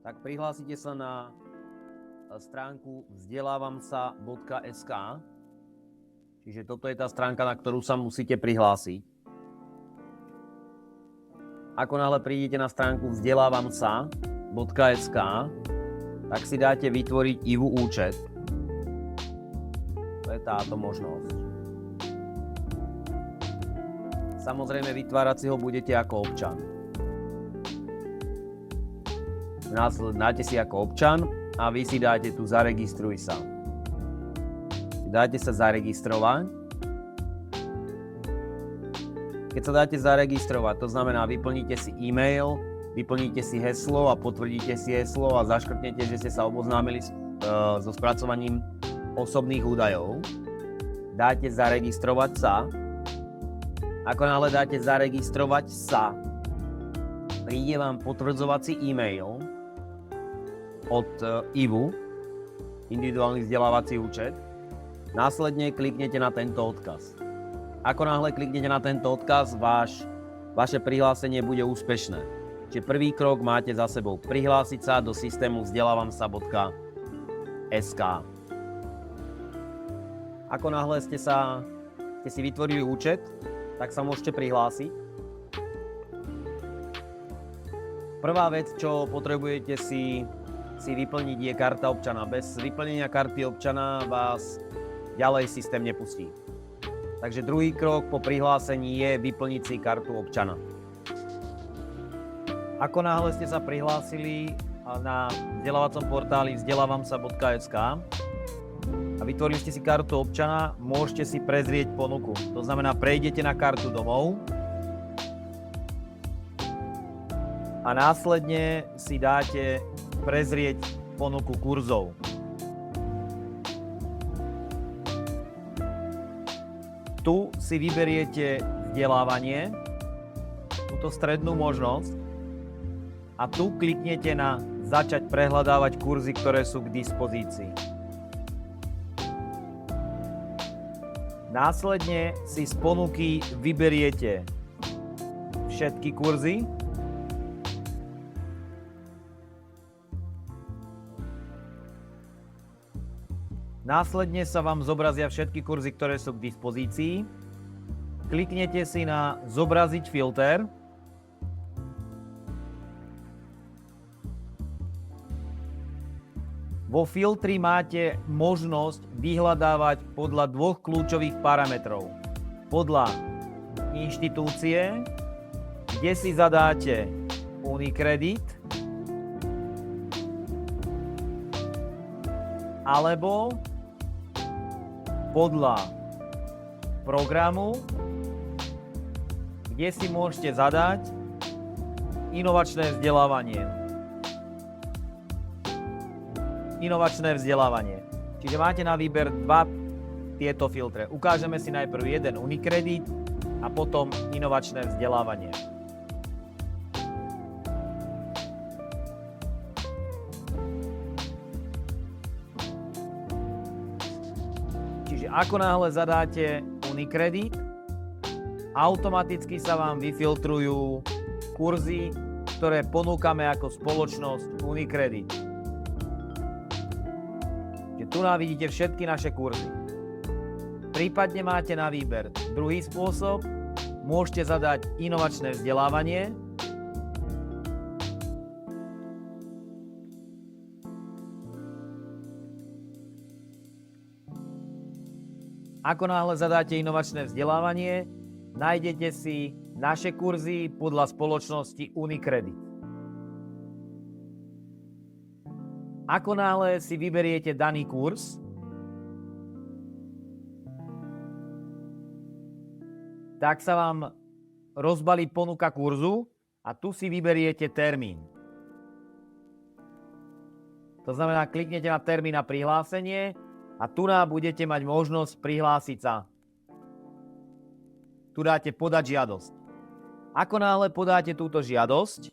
tak prihlásite sa na stránku vzdelavamsa.sk. Čiže toto je tá stránka, na ktorú sa musíte prihlásiť. Ako náhle prídete na stránku vzdelavamsa.sk, tak si dáte vytvoriť IVU účet. To je táto možnosť. Samozrejme, vytvárať si ho budete ako občan. Dáte si ako občan a vy si dáte tu zaregistruj sa. Dáte sa zaregistrovať. Keď sa dáte zaregistrovať, to znamená, vyplníte si e-mail, vyplníte si heslo a potvrdíte si heslo a zaškrtnete, že ste sa oboznámili so spracovaním osobných údajov. Dáte zaregistrovať sa. Ako náhle dáte zaregistrovať sa, príde vám potvrdzovací e-mail od IVU, individuálny vzdelávací účet. Následne kliknete na tento odkaz. Ako náhle kliknete na tento odkaz, vaše prihlásenie bude úspešné. Čiže prvý krok máte za sebou prihlásiť sa do systému vzdelavamsa.sk. Ako náhle ste si vytvorili účet, tak sa môžete prihlásiť. Prvá vec, čo potrebujete si vyplniť, je karta občana. Bez vyplnenia karty občana vás ďalej systém nepustí. Takže druhý krok po prihlásení je vyplniť si kartu občana. Ako náhle ste sa prihlásili na vzdelávacom portáli vzdelavamsa.sk a vytvorili ste si kartu občana, môžete si prezrieť ponuku. To znamená, prejdete na kartu domov a následne si dáte prezrieť ponuku kurzov. Tu si vyberiete vzdelávanie, túto strednú možnosť a tu kliknete na začať prehľadávať kurzy, ktoré sú k dispozícii. Následne si z ponuky vyberiete všetky kurzy. Následne sa vám zobrazia všetky kurzy, ktoré sú k dispozícii. Kliknete si na zobraziť filter. Vo filtri máte možnosť vyhľadávať podľa dvoch kľúčových parametrov. Podľa inštitúcie, kde si zadáte Unicredit, alebo podľa programu, kde si môžete zadať inovačné vzdelávanie. Čiže máte na výber dva tieto filtre. Ukážeme si najprv jeden Unicredit a potom inovačné vzdelávanie. Čiže ako náhle zadáte Unicredit, automaticky sa vám vyfiltrujú kurzy, ktoré ponúkame ako spoločnosť Unicredit. Tu vidíte všetky naše kurzy. Prípadne máte na výber druhý spôsob, môžete zadať inovačné vzdelávanie. Ako náhle zadáte inovačné vzdelávanie, nájdete si naše kurzy podľa spoločnosti Unicredit. Ako náhle si vyberiete daný kurz, tak sa vám rozbalí ponuka kurzu a tu si vyberiete termín. To znamená, kliknete na termín na prihlásenie a tu budete mať možnosť prihlásiť sa. Tu dáte podať žiadosť. Ako náhle podáte túto žiadosť,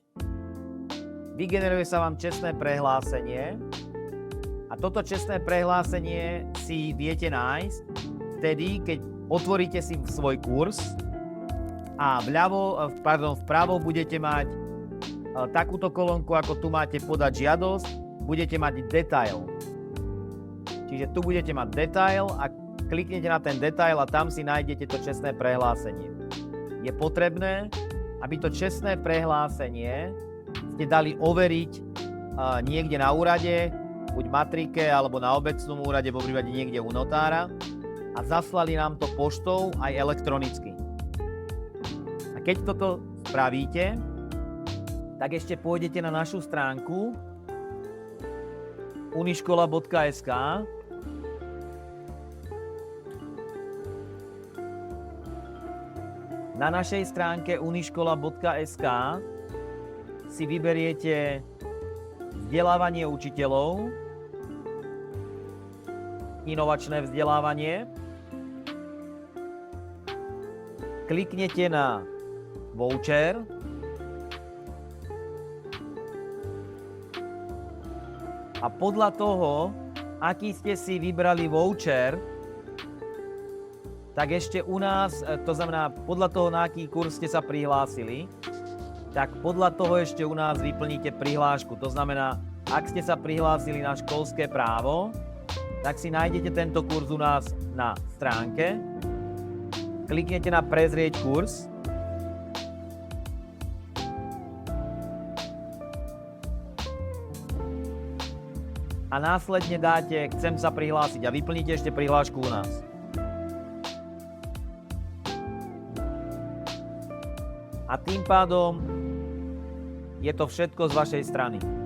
vygeneruje sa vám čestné prehlásenie a toto čestné prehlásenie si viete nájsť vtedy, keď otvoríte si svoj kurz a vpravo budete mať takúto kolónku, ako tu máte podať žiadosť, budete mať detail. Čiže tu budete mať detail a kliknete na ten detail a tam si nájdete to čestné prehlásenie. Je potrebné, aby to čestné prehlásenie ste dali overiť niekde na úrade, buď matrike alebo na obecnom úrade, poprípade niekde u notára a zaslali nám to poštou aj elektronicky. A keď toto spravíte, tak ešte pôjdete na našu stránku uniškola.sk . Na našej stránke uniškola.sk si vyberiete vzdelávanie učiteľov, inovačné vzdelávanie, kliknete na voucher a podľa toho, aký ste si vybrali voucher, tak ešte u nás, to znamená podľa toho, na aký kurz ste sa prihlásili, tak podľa toho ešte u nás vyplníte prihlášku. To znamená, ak ste sa prihlásili na školské právo, tak si nájdete tento kurz u nás na stránke, kliknete na prezrieť kurz a následne dáte chcem sa prihlásiť a vyplníte ešte prihlášku u nás. A tým pádom je to všetko z vašej strany.